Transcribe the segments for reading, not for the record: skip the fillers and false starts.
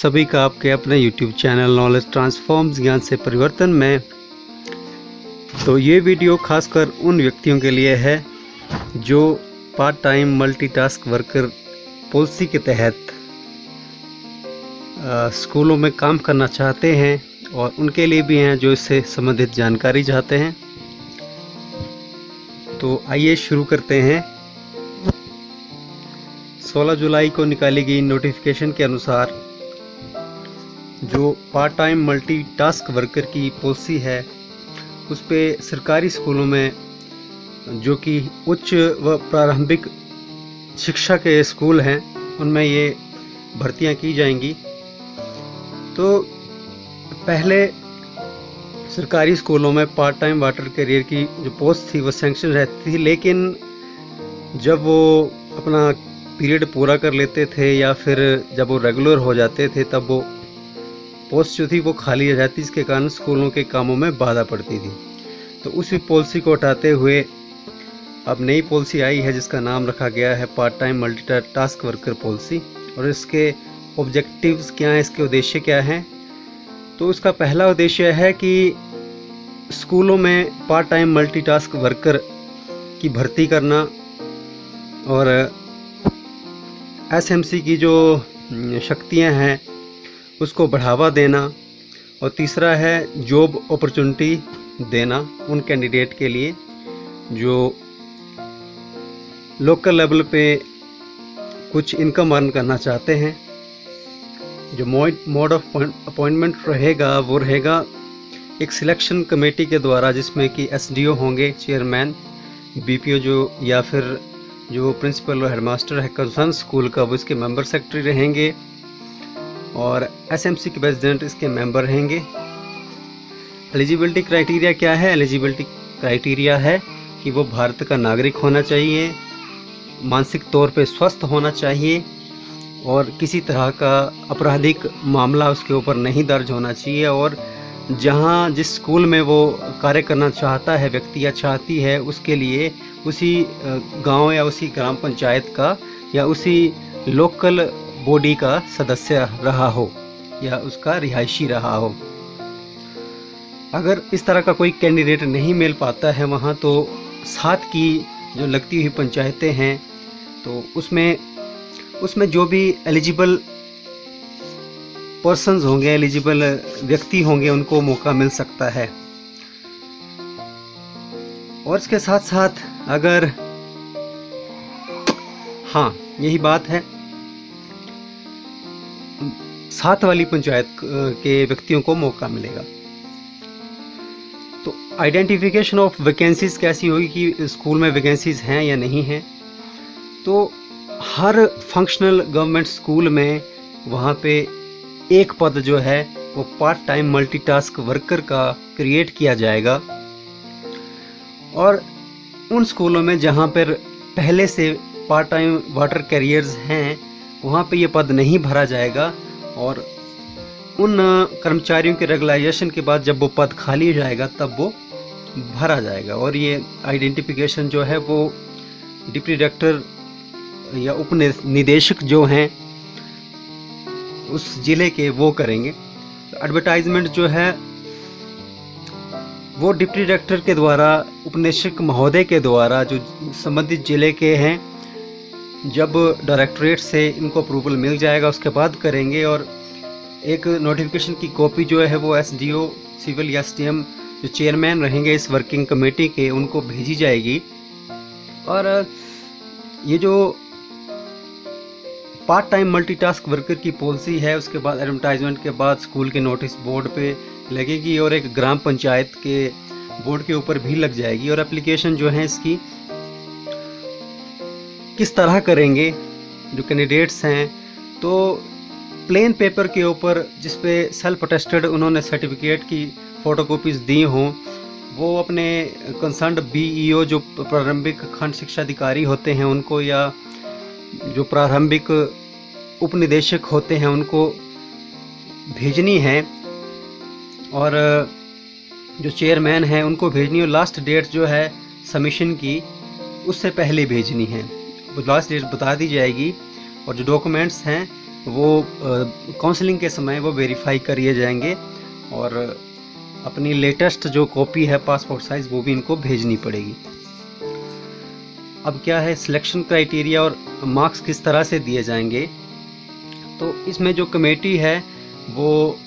सभी का आपके अपने YouTube चैनल नॉलेज ट्रांसफॉर्म्स ज्ञान से परिवर्तन में। तो ये वीडियो खासकर उन व्यक्तियों के लिए है जो part time multitask worker policy के तहत स्कूलों में काम करना चाहते हैं और उनके लिए भी हैं जो इससे संबंधित जानकारी चाहते हैं। तो आइए शुरू करते हैं। 16 जुलाई को निकाली गई नोटिफिकेशन के अनुसार जो पार्ट टाइम मल्टीटास्क वर्कर की पॉलिसी है उस पे सरकारी स्कूलों में जो कि उच्च व प्रारंभिक शिक्षा के स्कूल हैं उनमें ये भर्तियां की जाएंगी। तो पहले सरकारी स्कूलों में पार्ट टाइम वाटर कैरियर की जो पोस्ट थी वो सैंक्शन रहती थी, लेकिन जब वो अपना पीरियड पूरा कर लेते थे या फिर जब वो रेगुलर हो जाते थे तब वो पोस्ट जो थी वो खाली रह जाती, इसके कारण स्कूलों के कामों में बाधा पड़ती थी। तो उसी पॉलिसी को हटाते हुए अब नई पॉलिसी आई है जिसका नाम रखा गया है part time multitask worker policy. और इसके ऑब्जेक्टिव्स क्या हैं, इसके उद्देश्य क्या हैं? तो इसका पहला उद्देश्य है कि स्कूलों में पार्ट टाइम मल्टीटास्क वर्कर की भर्ती करना और एसएमसी की जो शक्तियां हैं उसको बढ़ावा देना, और तीसरा है जॉब अपॉर्चुनिटी देना उन कैंडिडेट के लिए जो लोकल लेवल पे कुछ इनकम अर्न करना चाहते हैं। जो मोड ऑफ अपॉइंटमेंट रहेगा वो रहेगा एक सिलेक्शन कमेटी के द्वारा, जिसमें कि एसडीओ होंगे चेयरमैन, बीपीओ जो या फिर जो प्रिंसिपल और हेडमास्टर है कंसर्न स्कूल का वो इसके मेंबर सेक्रेटरी रहेंगे, और एसएमसी के प्रेसिडेंट इसके मेंबर रहेंगे। एलिजिबिलिटी क्राइटेरिया क्या है? एलिजिबिलिटी क्राइटेरिया है कि वो भारत का नागरिक होना चाहिए, मानसिक तौर पे स्वस्थ होना चाहिए और किसी तरह का आपराधिक मामला उसके ऊपर नहीं दर्ज होना चाहिए, और जहाँ जिस स्कूल में वो कार्य करना चाहता है व्यक्ति या चाहती है उसके लिए उसी गांव या उसी ग्राम पंचायत का या उसी लोकल बॉडी का सदस्य रहा हो या उसका रिहायशी रहा हो। अगर इस तरह का कोई कैंडिडेट नहीं मिल पाता है वहाँ, तो साथ की जो लगती हुई पंचायतें हैं तो उसमें जो भी एलिजिबल पर्सन्स होंगे, एलिजिबल व्यक्ति होंगे, उनको मौका मिल सकता है। और इसके साथ साथ अगर हाँ यही बात है, साथ वाली पंचायत के व्यक्तियों को मौका मिलेगा। तो आइडेंटिफिकेशन ऑफ वैकेंसीज कैसी होगी कि स्कूल में वैकेंसीज हैं या नहीं हैं? तो हर फंक्शनल गवर्नमेंट स्कूल में वहाँ पे एक पद जो है वो पार्ट टाइम मल्टीटास्क वर्कर का क्रिएट किया जाएगा, और उन स्कूलों में जहाँ पर पहले से पार्ट टाइम वाटर कैरियर्स हैं वहाँ पे ये पद नहीं भरा जाएगा, और उन कर्मचारियों के रेगुलाइजेशन के बाद जब वो पद खाली हो जाएगा तब वो भरा जाएगा। और ये आइडेंटिफिकेशन जो है वो डिप्टी डायरेक्टर या उप निदेशक जो हैं उस जिले के वो करेंगे। एडवर्टाइजमेंट जो है वो डिप्टी डायरेक्टर के द्वारा, उपनिदेशक महोदय के द्वारा, जो संबंधित जिले के हैं, जब डायरेक्टरेट से इनको अप्रूवल मिल जाएगा उसके बाद करेंगे। और एक नोटिफिकेशन की कॉपी जो है वो एसडीओ सिविल या एसडीएम जो चेयरमैन रहेंगे इस वर्किंग कमेटी के उनको भेजी जाएगी। और ये जो पार्ट टाइम मल्टीटास्क वर्कर की पॉलिसी है उसके बाद एडवर्टाइजमेंट के बाद स्कूल के नोटिस बोर्ड पे लगेगी और एक ग्राम पंचायत के बोर्ड के ऊपर भी लग जाएगी। और एप्लीकेशन जो है इसकी किस तरह करेंगे जो कैंडिडेट्स हैं, तो प्लेन पेपर के ऊपर जिसपे सेल्फ अटेस्टेड उन्होंने सर्टिफिकेट की फ़ोटोकॉपीज़ दी हों, वो अपने कंसर्न्ड बीईओ जो प्रारंभिक खंड शिक्षा अधिकारी होते हैं उनको, या जो प्रारंभिक उपनिदेशक होते हैं उनको भेजनी है, और जो चेयरमैन हैं उनको भेजनी है। लास्ट डेट जो है सबमिशन की उससे पहले भेजनी है, वो लास्ट डेट बता दी जाएगी। और जो डॉक्यूमेंट्स हैं वो काउंसलिंग के समय वो वेरीफाई करिए जाएंगे, और अपनी लेटेस्ट जो कॉपी है पासपोर्ट साइज़ वो भी इनको भेजनी पड़ेगी। अब क्या है सिलेक्शन क्राइटेरिया और मार्क्स किस तरह से दिए जाएंगे, तो इसमें जो कमेटी है वो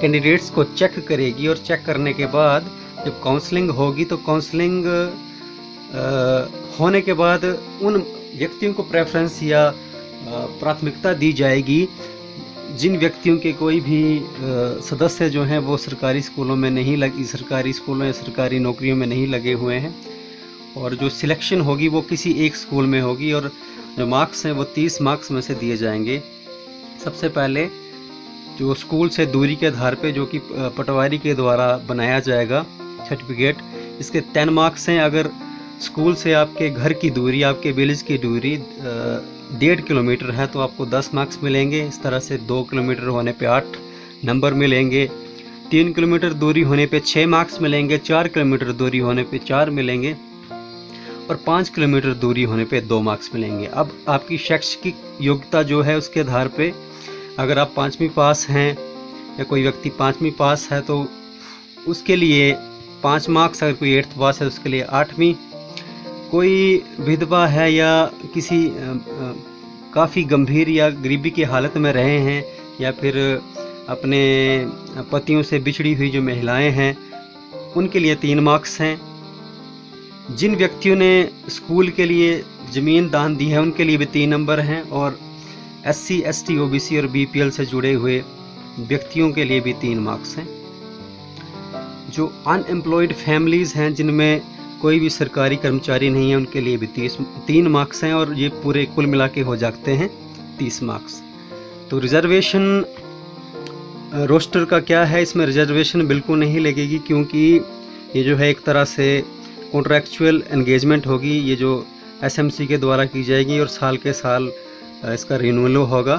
कैंडिडेट्स को चेक करेगी, और चेक करने के बाद जब काउंसलिंग होगी तो काउंसलिंग होने के बाद उन व्यक्तियों को प्रेफरेंस या प्राथमिकता दी जाएगी जिन व्यक्तियों के कोई भी सदस्य जो हैं वो सरकारी स्कूलों में नहीं लगी, सरकारी स्कूलों या सरकारी नौकरियों में नहीं लगे हुए हैं, और जो सिलेक्शन होगी वो किसी एक स्कूल में होगी, और जो मार्क्स हैं वो 30 मार्क्स में से दिए जाएंगे। सबसे पहले जो स्कूल से दूरी के आधार पे जो कि पटवारी के द्वारा बनाया जाएगा सर्टिफिकेट, इसके 10 मार्क्स हैं। अगर स्कूल से आपके घर की दूरी, आपके विलेज की दूरी 1.5 किलोमीटर है तो आपको 10 मार्क्स मिलेंगे। इस तरह से 2 किलोमीटर होने पे 8 नंबर मिलेंगे, 3 किलोमीटर दूरी होने पे 6 मार्क्स मिलेंगे, 4 किलोमीटर दूरी होने पे 4 मिलेंगे, और 5 किलोमीटर दूरी होने पे 2 मार्क्स मिलेंगे। अब आपकी शैक्षिक योग्यता जो है उसके आधार पे, अगर आप 5वीं पास हैं या कोई व्यक्ति 5वीं पास है तो उसके लिए 5 मार्क्स, अगर कोई 8th पास है उसके लिए 8वीं, कोई विधवा है या किसी काफ़ी गंभीर या गरीबी की हालत में रहे हैं, या फिर अपने पतियों से बिछड़ी हुई जो महिलाएं हैं उनके लिए 3 मार्क्स हैं। जिन व्यक्तियों ने स्कूल के लिए ज़मीन दान दी है उनके लिए भी 3 नंबर हैं, और SC, ST, OBC और BPL से जुड़े हुए व्यक्तियों के लिए भी 3 मार्क्स हैं। जो अनएम्प्लॉयड फैमिलीज़ हैं जिनमें कोई भी सरकारी कर्मचारी नहीं है उनके लिए भी 3 मार्क्स हैं, और ये पूरे कुल मिला के हो जाते हैं 30 मार्क्स। तो रिजर्वेशन रोस्टर का क्या है, इसमें रिजर्वेशन बिल्कुल नहीं लगेगी, क्योंकि ये जो है एक तरह से कॉन्ट्रैक्चुअल एंगेजमेंट होगी, ये जो SMC के द्वारा की जाएगी, और साल के साल इसका रिन्यूअल होगा,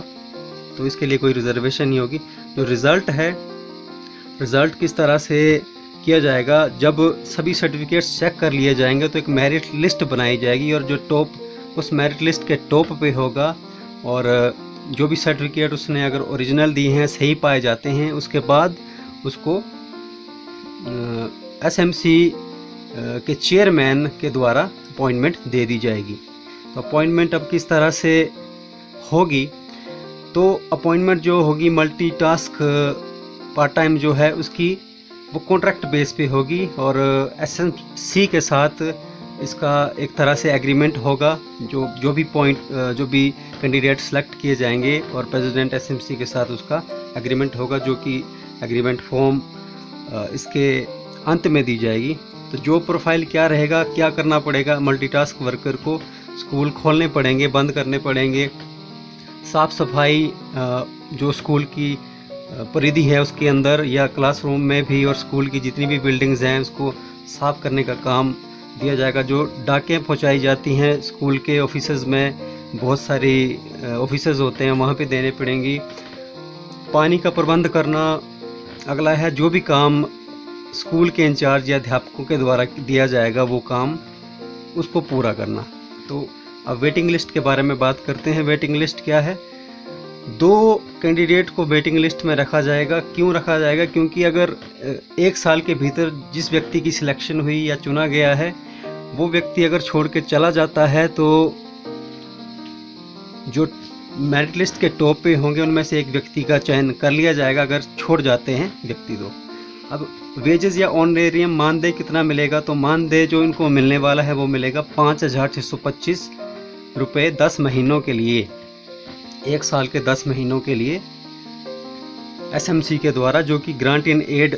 तो इसके लिए कोई रिजर्वेशन नहीं होगी। जो रिज़ल्ट है, रिज़ल्ट किस तरह से किया जाएगा, जब सभी सर्टिफिकेट्स चेक कर लिए जाएंगे तो एक मेरिट लिस्ट बनाई जाएगी, और जो टॉप उस मेरिट लिस्ट के टॉप पे होगा, और जो भी सर्टिफिकेट उसने अगर ओरिजिनल दिए हैं सही पाए जाते हैं, उसके बाद उसको SMC के चेयरमैन के द्वारा अपॉइंटमेंट दे दी जाएगी। तो अपॉइंटमेंट अब किस तरह से होगी, तो अपॉइंटमेंट जो होगी मल्टी टास्क पार्ट टाइम जो है उसकी वो कॉन्ट्रैक्ट बेस पे होगी, और SMC के साथ इसका एक तरह से एग्रीमेंट होगा। जो भी कैंडिडेट सेलेक्ट किए जाएंगे और प्रेसिडेंट SMC के साथ उसका एग्रीमेंट होगा, जो कि एग्रीमेंट फॉर्म इसके अंत में दी जाएगी। तो जो प्रोफाइल क्या रहेगा, क्या करना पड़ेगा, मल्टीटास्क वर्कर को स्कूल खोलने पड़ेंगे, बंद करने पड़ेंगे, साफ़ सफाई जो स्कूल की परिधि है उसके अंदर या क्लासरूम में भी, और स्कूल की जितनी भी बिल्डिंग्स हैं उसको साफ़ करने का काम दिया जाएगा। जो डाकें पहुंचाई जाती हैं स्कूल के ऑफिसेज में, बहुत सारी ऑफिसेज होते हैं वहाँ पे देने पड़ेंगी। पानी का प्रबंध करना अगला है। जो भी काम स्कूल के इंचार्ज या अध्यापकों के द्वारा दिया जाएगा वो काम उसको पूरा करना। तो अब वेटिंग लिस्ट के बारे में बात करते हैं। वेटिंग लिस्ट क्या है? 2 कैंडिडेट को वेटिंग लिस्ट में रखा जाएगा। क्यों रखा जाएगा? क्योंकि अगर 1 साल के भीतर जिस व्यक्ति की सिलेक्शन हुई या चुना गया है वो व्यक्ति अगर छोड़ के चला जाता है तो जो मेरिट लिस्ट के टॉप पे होंगे उनमें से एक व्यक्ति का चयन कर लिया जाएगा अगर छोड़ जाते हैं व्यक्ति तो। अब वेजेस या ऑनरेरियम मानदेय कितना मिलेगा? तो मानदेय जो इनको मिलने वाला है वो मिलेगा 5,625 रुपये 10 महीनों के लिए, 1 साल के 10 महीनों के लिए SMC के द्वारा, जो कि ग्रांट इन एड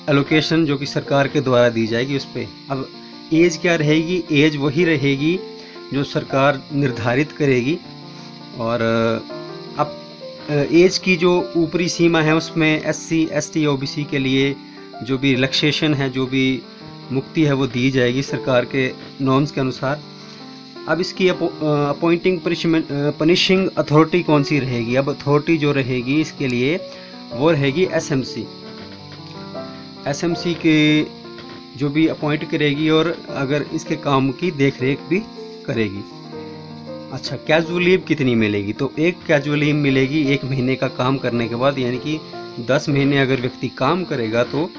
एलोकेशन जो कि सरकार के द्वारा दी जाएगी उस पर। अब एज क्या रहेगी? एज वही रहेगी जो सरकार निर्धारित करेगी। और अब एज की जो ऊपरी सीमा है उसमें SC, ST, OBC के लिए जो भी रिलैक्सेशन है, जो भी मुक्ति है वो दी जाएगी सरकार के नॉर्म्स के अनुसार। अब इसकी अपॉइंटिंग पनिशिंग अथॉरिटी कौन सी रहेगी? अब अथॉरिटी जो रहेगी इसके लिए वो रहेगी SMC। SMC के जो भी अपॉइंट करेगी और अगर इसके काम की देखरेख भी करेगी। अच्छा, कैजुअल लीव कितनी मिलेगी? तो एक कैजुअल लीव मिलेगी 1 महीने का काम करने के बाद, यानी कि 10 महीने अगर व्यक्ति काम करेगा तो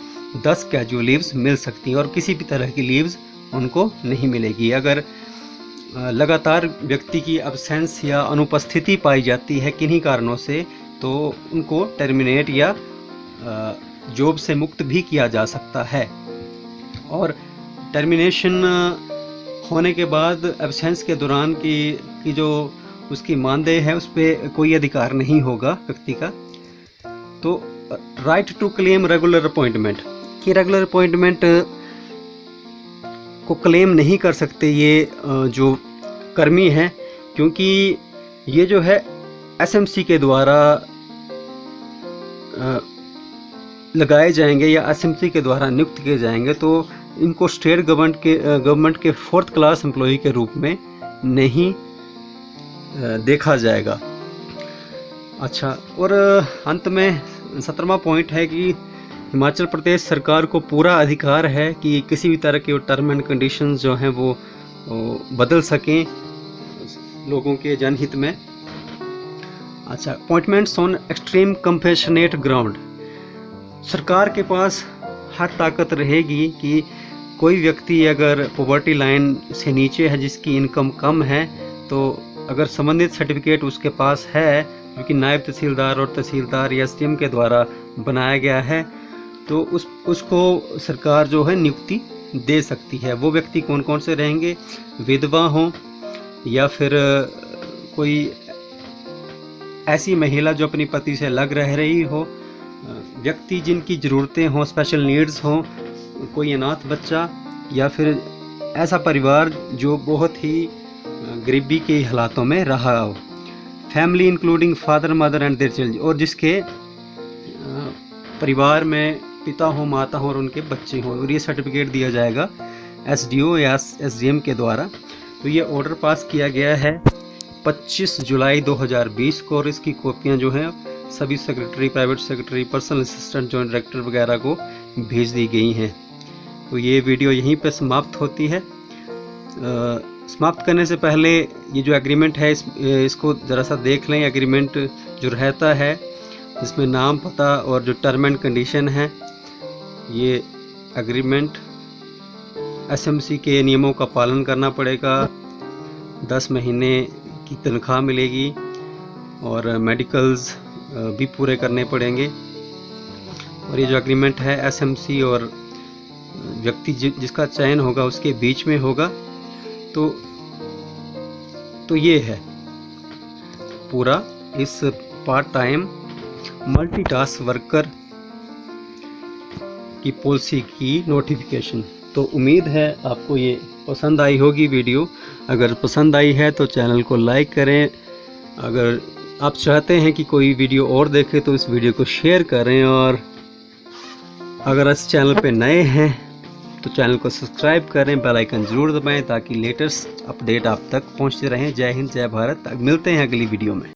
10 कैजुअल लीव्स मिल सकती हैं, और किसी भी तरह की लीव्स उनको नहीं मिलेगी। अगर लगातार व्यक्ति की अब्सेंस या अनुपस्थिति पाई जाती है किन्हीं कारणों से, तो उनको टर्मिनेट या जॉब से मुक्त भी किया जा सकता है। और टर्मिनेशन होने के बाद एब्सेंस के दौरान की जो उसकी मानदेय है उस पर कोई अधिकार नहीं होगा व्यक्ति का। तो right to claim regular appointment, कि रेगुलर अपॉइंटमेंट को क्लेम नहीं कर सकते ये जो कर्मी हैं, क्योंकि ये जो है एसएमसी के द्वारा लगाए जाएंगे या एसएमसी के द्वारा नियुक्त किए जाएंगे, तो इनको स्टेट गवर्नमेंट के 4th क्लास एम्प्लॉय के रूप में नहीं देखा जाएगा। अच्छा, और अंत में 17वां पॉइंट है कि हिमाचल प्रदेश सरकार को पूरा अधिकार है कि किसी भी तरह के टर्म एंड कंडीशंस जो हैं वो बदल सकें लोगों के जनहित में। अच्छा, appointments on extreme compassionate ground, सरकार के पास हर ताकत रहेगी कि कोई व्यक्ति अगर पॉवर्टी लाइन से नीचे है, जिसकी इनकम कम है, तो अगर संबंधित सर्टिफिकेट उसके पास है जो कि नायब तहसीलदार और तहसीलदार या एसडीएम के द्वारा बनाया गया है, तो उसको सरकार जो है नियुक्ति दे सकती है। वो व्यक्ति कौन कौन से रहेंगे? विधवा हों, या फिर कोई ऐसी महिला जो अपनी पति से अलग रह रही हो, व्यक्ति जिनकी ज़रूरतें हों, स्पेशल नीड्स हों, कोई अनाथ बच्चा, या फिर ऐसा परिवार जो बहुत ही गरीबी के हालातों में रहा हो। Family including father mother and their children, और जिसके परिवार में पिता हो, माता हो और उनके बच्चे हों, और ये सर्टिफिकेट दिया जाएगा एसडीओ या एसडीएम के द्वारा। तो ये ऑर्डर पास किया गया है 25 जुलाई 2020 को, और इसकी कॉपियाँ जो हैं सभी secretary, private secretary, personal assistant, joint director वगैरह को भेज दी गई हैं। तो ये वीडियो यहीं पर समाप्त होती है। समाप्त करने से पहले ये जो एग्रीमेंट है इसको ज़रा सा देख लें। एग्रीमेंट जो रहता है इसमें नाम, पता और जो टर्म एंड कंडीशन है, ये एग्रीमेंट एसएमसी के नियमों का पालन करना पड़ेगा, 10 महीने की तनख्वाह मिलेगी, और मेडिकल्स भी पूरे करने पड़ेंगे। और ये जो एग्रीमेंट है एसएमसी और व्यक्ति जिसका चयन होगा उसके बीच में होगा। तो ये है पूरा इस पार्ट टाइम मल्टीटास्क वर्कर की पॉलिसी की नोटिफिकेशन। तो उम्मीद है आपको ये पसंद आई होगी वीडियो। अगर पसंद आई है तो चैनल को लाइक करें। अगर आप चाहते हैं कि कोई वीडियो और देखे तो इस वीडियो को शेयर करें, और अगर इस चैनल पे नए हैं तो चैनल को सब्सक्राइब करें, बेल आइकन ज़रूर दबाएं ताकि लेटेस्ट अपडेट आप तक पहुंचते रहें। जय हिंद, जय भारत। मिलते हैं अगली वीडियो में।